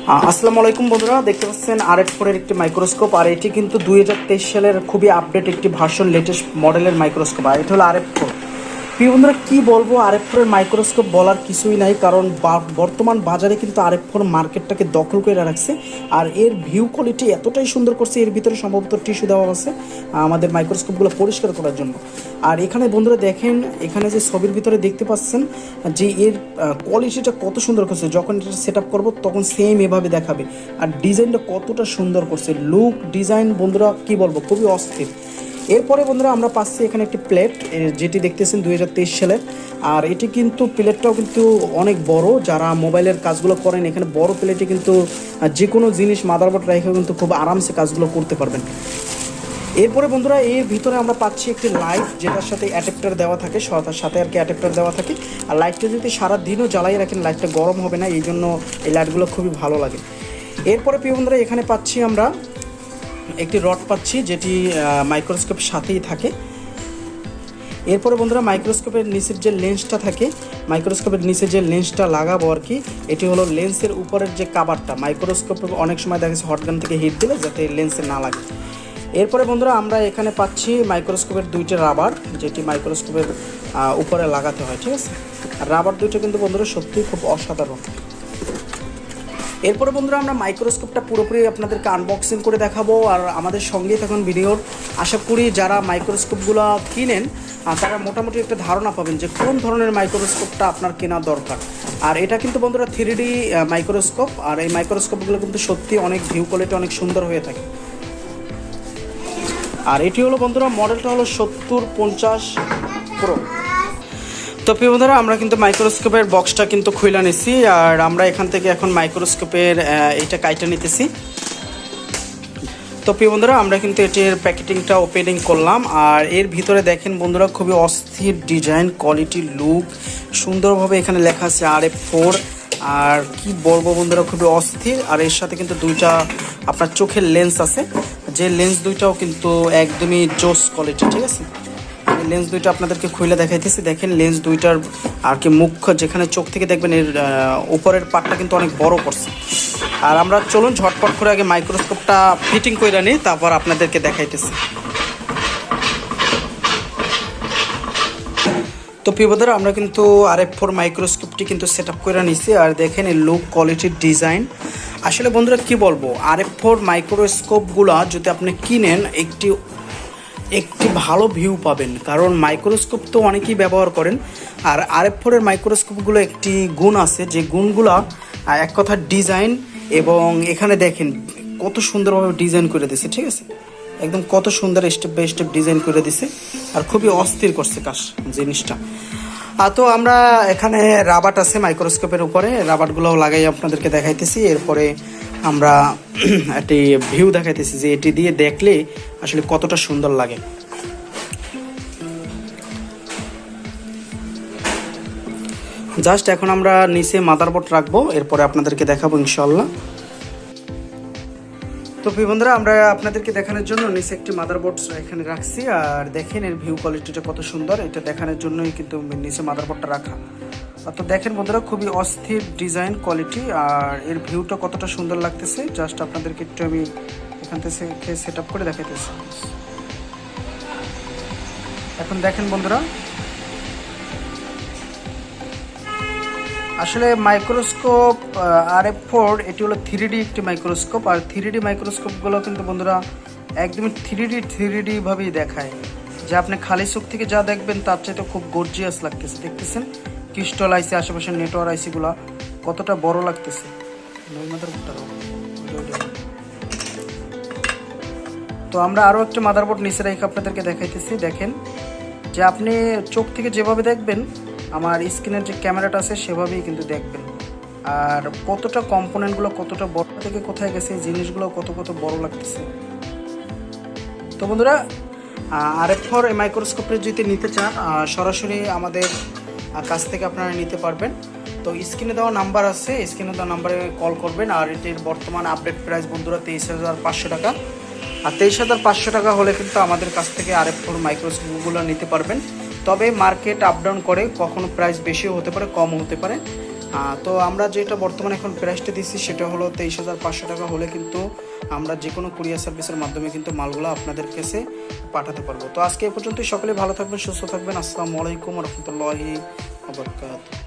আসসালামু আলাইকুম বন্ধুরা, দেখতে পাচ্ছেন RF4 এর একটি মাইক্রোস্কোপ। আর এটি কিন্তু 2023 সালের খুবই আপডেট একটি ভার্সন, লেটেস্ট মডেলের মাইক্রোস্কোপ। আর এটা হলো RF4। প্রিয় বন্ধুরা, কী বলবো, RF4 এর মাইক্রোস্কোপ বলার কিছুই নাই, কারণ বর্তমান বাজারে কিন্তু RF4 মার্কেটটাকে দখল করে রাখছে। আর এর ভিউ কোয়ালিটি এতটাই সুন্দর করছে, এর ভিতরে সম্ভবত টিস্যু দেওয়া আছে আমাদের মাইক্রোস্কোপগুলো পরিষ্কার করার জন্য। আর এখানে বন্ধুরা দেখেন, এখানে যে ছবির ভিতরে দেখতে পাচ্ছেন যে এর কোয়ালিটিটা কত সুন্দর করছে। যখন এটা সেট আপ করবো তখন সেম এভাবে দেখাবে। আর ডিজাইনটা কতটা সুন্দর করছে, লুক ডিজাইন বন্ধুরা কি বলবো, খুবই অস্থির। এরপরে বন্ধুরা আমরা পাচ্ছি এখানে একটি প্লেট, যেটি দেখতেছেন 2023 সালের। আর এটি কিন্তু প্লেটটাও কিন্তু অনেক বড়। যারা মোবাইলের কাজগুলো করেন, এখানে বড় প্লেটে কিন্তু যে কোনো জিনিস মাদারবোর্ড রেখেও কিন্তু খুব আরামসে কাজগুলো করতে পারবেন। এরপরে বন্ধুরা এর ভিতরে আমরা পাচ্ছি একটি লাইট, যেটার সাথে অ্যাডাপ্টার দেওয়া থাকে, সাথে আর কি অ্যাডাপ্টার দেওয়া থাকে। আর লাইটটা যদি সারাদিনও জ্বালাই রাখেন, লাইটটা গরম হবে না, এই জন্য এই লাইটগুলো খুবই ভালো লাগে। এরপরে প্রিয় বন্ধুরা এখানে পাচ্ছি আমরা একটি রড পাচ্ছি, যেটি মাইক্রোস্কোপের সাথেই থাকে। এরপরে বন্ধুরা মাইক্রোস্কোপের নিচের যে লেন্সটা থাকে, মাইক্রোস্কোপের নিচে যে লেন্সটা লাগাবো আর কি, এটি হলো লেন্সের উপরের যে কাভারটা। মাইক্রোস্কোপে অনেক সময় দেখা যাচ্ছে হটগান থেকে হিট দিলে যাতে লেন্সে না লাগে। এরপরে বন্ধুরা আমরা এখানে পাচ্ছি মাইক্রোস্কোপের দুইটা রাবার, যেটি মাইক্রোস্কোপের উপরে লাগাতে হয়, ঠিক আছে। আর রাবার দুইটা কিন্তু বন্ধুরা সত্যিই খুব অসাধারণ। এরপরে বন্ধুরা আমরা মাইক্রোস্কোপটা পুরোপুরি আপনাদেরকে আনবক্সিং করে দেখাবো। আর আমাদের সঙ্গেই থাকুন ভিডিওর। আশা করি যারা মাইক্রোস্কোপগুলো কিনেন তারা মোটামুটি একটা ধারণা পাবেন যে কোন ধরনের মাইক্রোস্কোপটা আপনার কেনা দরকার। আর এটা কিন্তু বন্ধুরা 3D মাইক্রোস্কোপ। আর এই মাইক্রোস্কোপগুলো কিন্তু সত্যি অনেক ভিউ কোয়ালিটি অনেক সুন্দর হয়ে থাকে। আর এটি হলো বন্ধুরা মডেলটা হলো 7050 প্রো। তো প্রিয় বন্ধুরা আমরা কিন্তু মাইক্রোস্কোপের বক্সটা কিন্তু খুলে নিছি। আর আমরা এখান থেকে এখন মাইক্রোস্কোপের এইটা কাইটা নিতেছি। তো প্রিয় বন্ধুরা আমরা কিন্তু এটির প্যাকেটিংটা ওপেনিং করলাম। আর এর ভিতরে দেখেন বন্ধুরা খুবই অস্থির ডিজাইন, কোয়ালিটি, লুক সুন্দরভাবে এখানে লেখা আছে RF4। আর কি বলবো বন্ধুরা, খুবই অস্থির। আর এর সাথে কিন্তু দুইটা আপনার চোখের লেন্স আছে, যে লেন্স দুইটাও কিন্তু একদমই জোস কোয়ালিটি, ঠিক আছে। লেন্স দুইটা আপনাদেরকে খুলে দেখাইতেছি। দেখেন লেন্স দুইটার আর কি মুখ, যেখানে চোখ থেকে দেখবেন এর উপরের পার্টটা কিন্তু অনেক বড় করছে। আর আমরা চলুন ঝটপট করে আগে মাইক্রোস্কোপটা ফিটিং করে নিই, তারপর আপনাদেরকে দেখাইতেছি। তো প্রিয় বন্ধুরা আমরা কিন্তু RF4 মাইক্রোস্কোপটি কিন্তু সেট আপ করে নিছি। আর দেখেন এই লুক, কোয়ালিটির ডিজাইন। আসলে বন্ধুরা কি বলবো, RF4 মাইক্রোস্কোপগুলো যদি আপনি কিনেন একটি ভালো ভিউ পাবেন, কারণ মাইক্রোস্কোপ তো অনেকেই ব্যবহার করেন। আর RF4 এর মাইক্রোস্কোপগুলো একটি গুণ আছে, যে গুণগুলো এক কথা ডিজাইন। এবং এখানে দেখেন কত সুন্দরভাবে ডিজাইন করে দিছে, ঠিক আছে। একদম কত সুন্দর স্টেপ বাই স্টেপ ডিজাইন করে দিছে। আর খুবই অস্থির করছে কাজ জিনিসটা। তো আমরা এখানে রাবার আছে মাইক্রোস্কোপের উপরে, রাবারগুলোও লাগাই আপনাদেরকে দেখাইতেছি। এরপরে আমরা একটি ভিউ দেখাইতেছি যে এটি দিয়ে দেখলে আসলে কতটা সুন্দর লাগে। জাস্ট এখন আমরা নিচে মাদারবোর্ড রাখবো, এরপরে আপনাদেরকে দেখাবো ইনশাল্লাহ। তো প্রিয় বন্ধুরা আমরা আপনাদেরকে দেখানোর জন্য নিচে একটি মাদারবোর্ড এখানে রাখছি। আর দেখেন এর ভিউ কোয়ালিটিটা কত সুন্দর, এটা দেখানোর জন্যই কিন্তু নিচে মাদারবোর্ডটা রাখা। তো দেখেন বন্ধুরা খুবই অস্থির ডিজাইন, কোয়ালিটি। আর এর ভিউটা কতটা সুন্দর লাগতেছে, জাস্ট আপনাদেরকে একটু আমি এখান থেকে সেট আপ করে দেখাইতেছি। এখন দেখেন বন্ধুরা, আসলে মাইক্রোস্কোপ RF4 এটি হলো 3D একটি মাইক্রোস্কোপ। আর 3D মাইক্রোস্কোপগুলো কিন্তু বন্ধুরা একদমই 3D ভাবেই দেখায়, যে আপনি খালি চোখ থেকে যা দেখবেন তার চাইতে খুব গর্জিয়াস লাগতেছে। দেখতেছেন ক্রিস্টাল আইসি, আশেপাশে নেটওয়ার্ক আইসিগুলো কতটা বড় লাগতেছে। তো আমরা আরও একটা মাদারবোর্ড নিচে রেখে আপনাদেরকে দেখাইতেছি। দেখেন যে আপনি চোখ থেকে যেভাবে দেখবেন, আমার স্ক্রিনের যে ক্যামেরাটা আছে সেভাবেই কিন্তু দেখবেন। আর কতটা কম্পোনেন্টগুলো কতটা বড় থেকে কোথায় গেছে, জিনিসগুলো কত বড় লাগতেছে। তো বন্ধুরা RF4 এই মাইক্রোস্কোপে যদি নিতে চান সরাসরি আমাদের কাছ থেকে আপনারা নিতে পারবেন। তো স্ক্রিনে দেওয়া নাম্বার আছে, স্ক্রিনে দেওয়া নাম্বারে কল করবেন। আর এটির বর্তমান আপডেট প্রাইস বন্ধুরা 23,500 টাকা। আর 23,500 টাকা হলে কিন্তু আমাদের কাছ থেকে RF4 মাইক্রোস্কোপগুলো নিতে পারবেন। তবে মার্কেট আপ ডাউন করে, কখনো প্রাইস বেশিও হতে পারে, কম হতে পারে। তো আমরা যেটা বর্তমানে এখন প্রাইসটা দিচ্ছি সেটা হলো 23,500 টাকা হলে কিন্তু আমরা যে কোনো কুরিয়ার সার্ভিসের মাধ্যমে কিন্তু মালগুলো আপনাদের কাছে পাঠাতে পারবো। তো আজকে এ পর্যন্তই, সকলে ভালো থাকবেন, সুস্থ থাকবেন। আসসালামু আলাইকুম রহমতুল্লাহি ওয়া বারাকাতুহু।